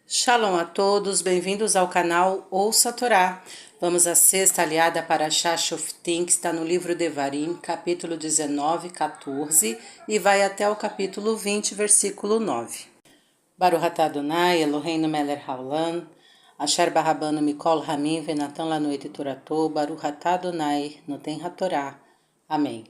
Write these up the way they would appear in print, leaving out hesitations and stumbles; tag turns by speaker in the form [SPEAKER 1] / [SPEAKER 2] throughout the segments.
[SPEAKER 1] Shalom a todos, bem-vindos ao canal Ouça a Torá. Vamos à sexta aliada para Shoftim, que está no livro Devarim, capítulo 19, 14, e vai até o capítulo 20, versículo 9. Baruch atah Adonai, Eloheinu melech haolam, asher barabanu mikol hamim venatan lanu et torato, Baruch atah Adonai, noten hatorá. Amém.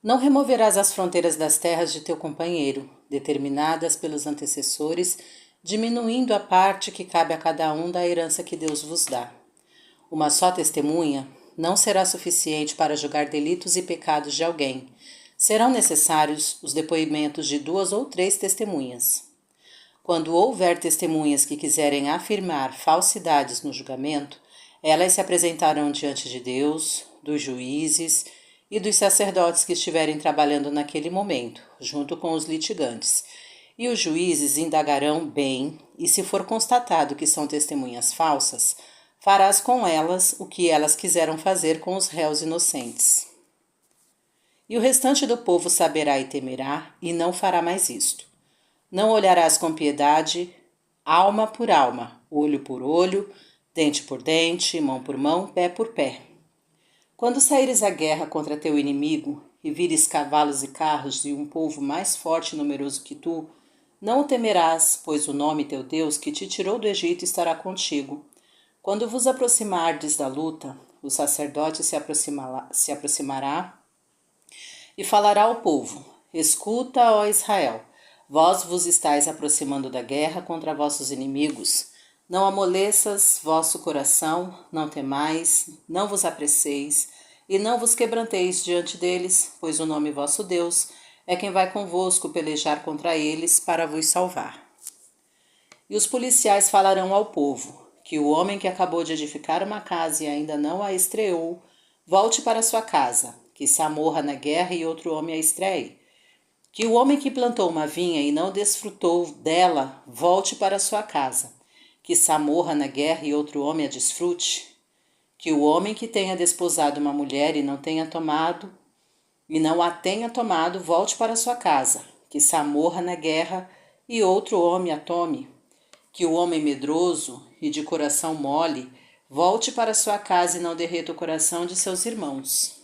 [SPEAKER 1] Não removerás as fronteiras das terras de teu companheiro, determinadas pelos antecessores, diminuindo a parte que cabe a cada um da herança que Deus vos dá. Uma só testemunha não será suficiente para julgar delitos e pecados de alguém. Serão necessários os depoimentos de 2 ou 3 testemunhas. Quando houver testemunhas que quiserem afirmar falsidades no julgamento, elas se apresentarão diante de Deus, dos juízes e dos sacerdotes que estiverem trabalhando naquele momento, junto com os litigantes. E os juízes indagarão bem, e se for constatado que são testemunhas falsas, farás com elas o que elas quiseram fazer com os réus inocentes. E o restante do povo saberá e temerá, e não fará mais isto. Não olharás com piedade, alma por alma, olho por olho, dente por dente, mão por mão, pé por pé. Quando saíres à guerra contra teu inimigo, e vires cavalos e carros de um povo mais forte e numeroso que tu, não o temerás, pois o nome teu Deus que te tirou do Egito estará contigo. Quando vos aproximardes da luta, o sacerdote se aproximará e falará ao povo: Escuta, ó Israel, vós vos estáis aproximando da guerra contra vossos inimigos. Não amoleças vosso coração, não temais, não vos apresseis, e não vos quebranteis diante deles, pois o nome vosso Deus é quem vai convosco pelejar contra eles para vos salvar. E os policiais falarão ao povo que o homem que acabou de edificar uma casa e ainda não a estreou, volte para sua casa, que se morra na guerra e outro homem a estreie. Que o homem que plantou uma vinha e não desfrutou dela, volte para sua casa, que se morra na guerra e outro homem a desfrute. Que o homem que tenha desposado uma mulher e não a tenha tomado, volte para sua casa, que se morra na guerra e outro homem a tome. Que o homem medroso e de coração mole volte para sua casa e não derreta o coração de seus irmãos.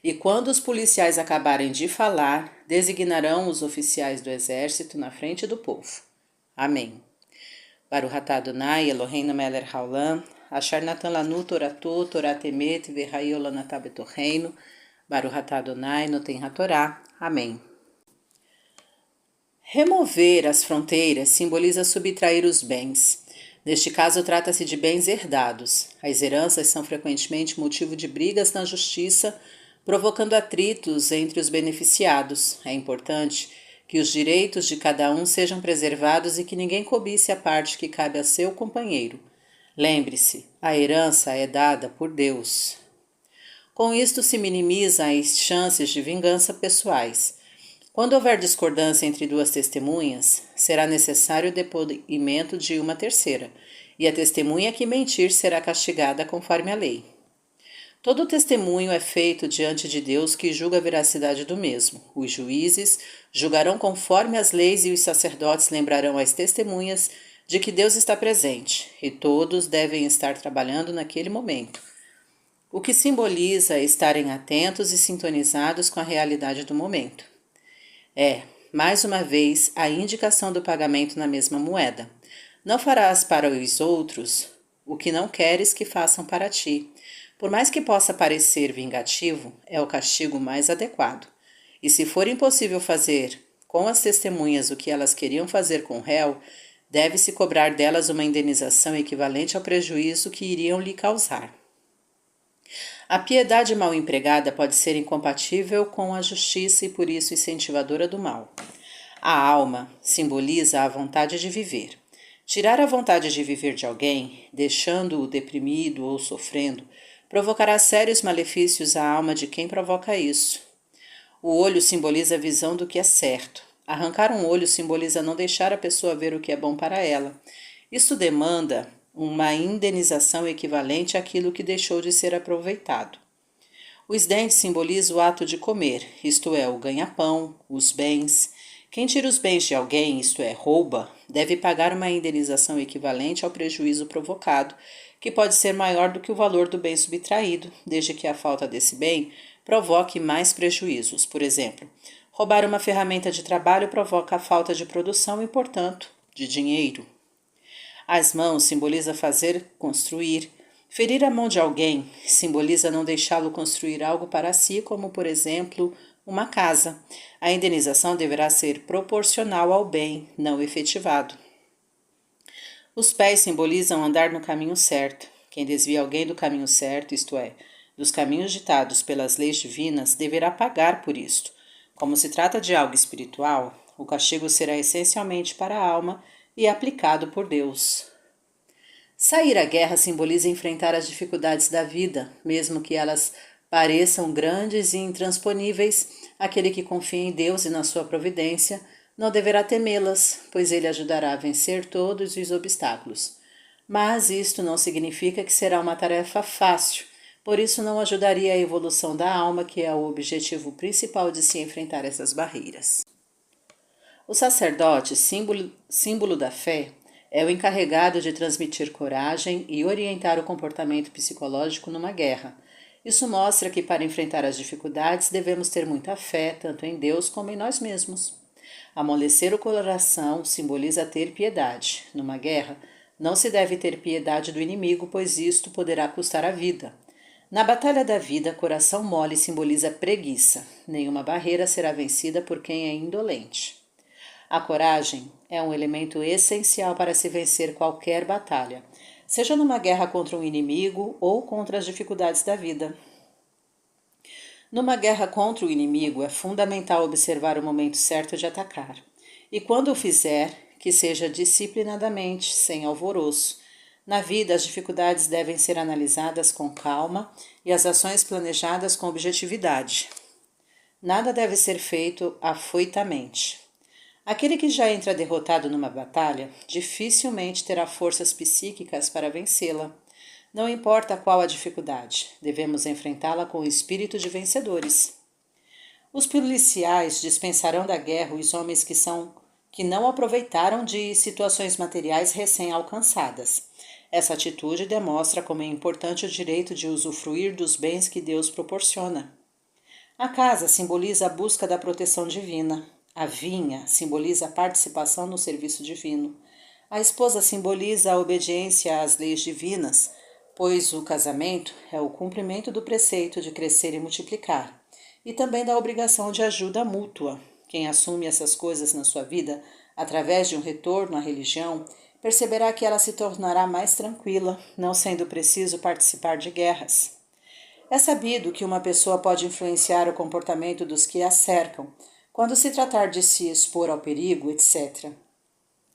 [SPEAKER 1] E quando os policiais acabarem de falar, designarão os oficiais do exército na frente do povo. Amém. Baruch atah Adonai, Eloheinu melech haolam, asher natan lanu torato, Torah temet, v'chayo lanatah betorreinu, Baruch atah Adonai, noten hatorá. Amém. Remover as fronteiras simboliza subtrair os bens. Neste caso, trata-se de bens herdados. As heranças são frequentemente motivo de brigas na justiça, provocando atritos entre os beneficiados. É importante que os direitos de cada um sejam preservados e que ninguém cobice a parte que cabe a seu companheiro. Lembre-se, a herança é dada por Deus. Com isto se minimiza as chances de vingança pessoais. Quando houver discordância entre 2 testemunhas, será necessário o depoimento de uma terceira, e a testemunha que mentir será castigada conforme a lei. Todo testemunho é feito diante de Deus, que julga a veracidade do mesmo. Os juízes julgarão conforme as leis e os sacerdotes lembrarão as testemunhas de que Deus está presente, e todos devem estar trabalhando naquele momento, o que simboliza estarem atentos e sintonizados com a realidade do momento. Mais uma vez, a indicação do pagamento na mesma moeda. Não farás para os outros o que não queres que façam para ti. Por mais que possa parecer vingativo, é o castigo mais adequado. E se for impossível fazer com as testemunhas o que elas queriam fazer com o réu, deve-se cobrar delas uma indenização equivalente ao prejuízo que iriam lhe causar. A piedade mal empregada pode ser incompatível com a justiça e por isso incentivadora do mal. A alma simboliza a vontade de viver. Tirar a vontade de viver de alguém, deixando-o deprimido ou sofrendo, provocará sérios malefícios à alma de quem provoca isso. O olho simboliza a visão do que é certo. Arrancar um olho simboliza não deixar a pessoa ver o que é bom para ela. Isso demanda uma indenização equivalente àquilo que deixou de ser aproveitado. Os dentes simbolizam o ato de comer, isto é, o ganha-pão, os bens, Quem tira os bens de alguém, isto é, rouba, deve pagar uma indenização equivalente ao prejuízo provocado, que pode ser maior do que o valor do bem subtraído, desde que a falta desse bem provoque mais prejuízos. Por exemplo, roubar uma ferramenta de trabalho provoca a falta de produção e, portanto, de dinheiro. As mãos simboliza fazer, construir. Ferir a mão de alguém simboliza não deixá-lo construir algo para si, como, por exemplo, uma casa. A indenização deverá ser proporcional ao bem não efetivado. Os pés simbolizam andar no caminho certo. Quem desvia alguém do caminho certo, isto é, dos caminhos ditados pelas leis divinas, deverá pagar por isto. Como se trata de algo espiritual, o castigo será essencialmente para a alma e aplicado por Deus. Sair à guerra simboliza enfrentar as dificuldades da vida, mesmo que elas pareçam grandes e intransponíveis. Aquele que confia em Deus e na sua providência não deverá temê-las, pois ele ajudará a vencer todos os obstáculos. Mas isto não significa que será uma tarefa fácil, por isso não ajudaria a evolução da alma, que é o objetivo principal de se enfrentar essas barreiras. O sacerdote, símbolo da fé, é o encarregado de transmitir coragem e orientar o comportamento psicológico numa guerra. Isso mostra que para enfrentar as dificuldades devemos ter muita fé, tanto em Deus como em nós mesmos. Amolecer o coração simboliza ter piedade. Numa guerra, não se deve ter piedade do inimigo, pois isto poderá custar a vida. Na batalha da vida, coração mole simboliza preguiça. Nenhuma barreira será vencida por quem é indolente. A coragem é um elemento essencial para se vencer qualquer batalha, seja numa guerra contra um inimigo ou contra as dificuldades da vida. Numa guerra contra o inimigo, é fundamental observar o momento certo de atacar. E quando o fizer, que seja disciplinadamente, sem alvoroço. Na vida, as dificuldades devem ser analisadas com calma e as ações planejadas com objetividade. Nada deve ser feito afoitamente. Aquele que já entra derrotado numa batalha dificilmente terá forças psíquicas para vencê-la. Não importa qual a dificuldade, devemos enfrentá-la com o espírito de vencedores. Os policiais dispensarão da guerra os homens que não aproveitaram de situações materiais recém-alcançadas. Essa atitude demonstra como é importante o direito de usufruir dos bens que Deus proporciona. A casa simboliza a busca da proteção divina. A vinha simboliza a participação no serviço divino. A esposa simboliza a obediência às leis divinas, pois o casamento é o cumprimento do preceito de crescer e multiplicar, e também da obrigação de ajuda mútua. Quem assume essas coisas na sua vida, através de um retorno à religião, perceberá que ela se tornará mais tranquila, não sendo preciso participar de guerras. É sabido que uma pessoa pode influenciar o comportamento dos que a cercam, quando se tratar de se expor ao perigo, etc.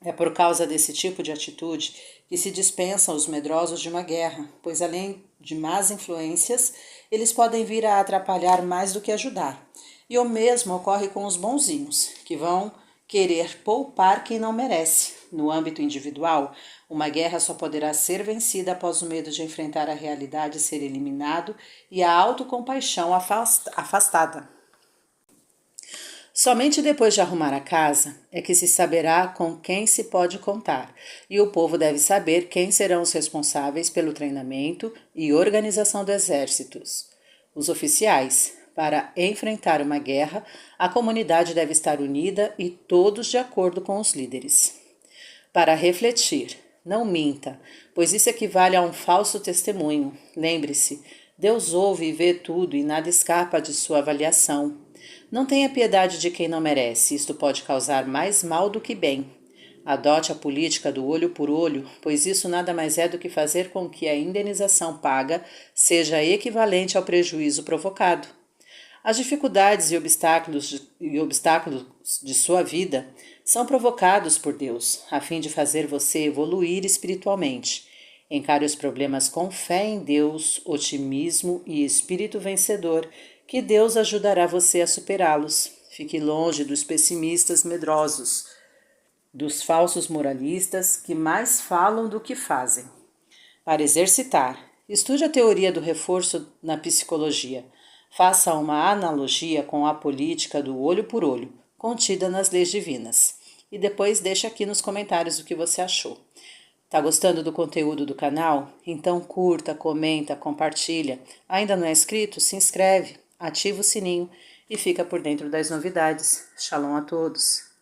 [SPEAKER 1] É por causa desse tipo de atitude que se dispensam os medrosos de uma guerra, pois além de más influências, eles podem vir a atrapalhar mais do que ajudar. E o mesmo ocorre com os bonzinhos, que vão querer poupar quem não merece. No âmbito individual, uma guerra só poderá ser vencida após o medo de enfrentar a realidade ser eliminado e a autocompaixão afastada. Somente depois de arrumar a casa é que se saberá com quem se pode contar, e o povo deve saber quem serão os responsáveis pelo treinamento e organização do exército. Os oficiais. Para enfrentar uma guerra, a comunidade deve estar unida e todos de acordo com os líderes. Para refletir, não minta, pois isso equivale a um falso testemunho. Lembre-se, Deus ouve e vê tudo e nada escapa de sua avaliação. Não tenha piedade de quem não merece, isto pode causar mais mal do que bem. Adote a política do olho por olho, pois isso nada mais é do que fazer com que a indenização paga seja equivalente ao prejuízo provocado. As dificuldades e obstáculos de sua vida são provocados por Deus, a fim de fazer você evoluir espiritualmente. Encare os problemas com fé em Deus, otimismo e espírito vencedor, que Deus ajudará você a superá-los. Fique longe dos pessimistas medrosos, dos falsos moralistas que mais falam do que fazem. Para exercitar, estude a teoria do reforço na psicologia. Faça uma analogia com a política do olho por olho. contida nas leis divinas. E depois deixa aqui nos comentários o que você achou. Tá gostando do conteúdo do canal? Então curta, comenta, compartilha. Ainda não é inscrito? Se inscreve, ativa o sininho e fica por dentro das novidades. Shalom a todos!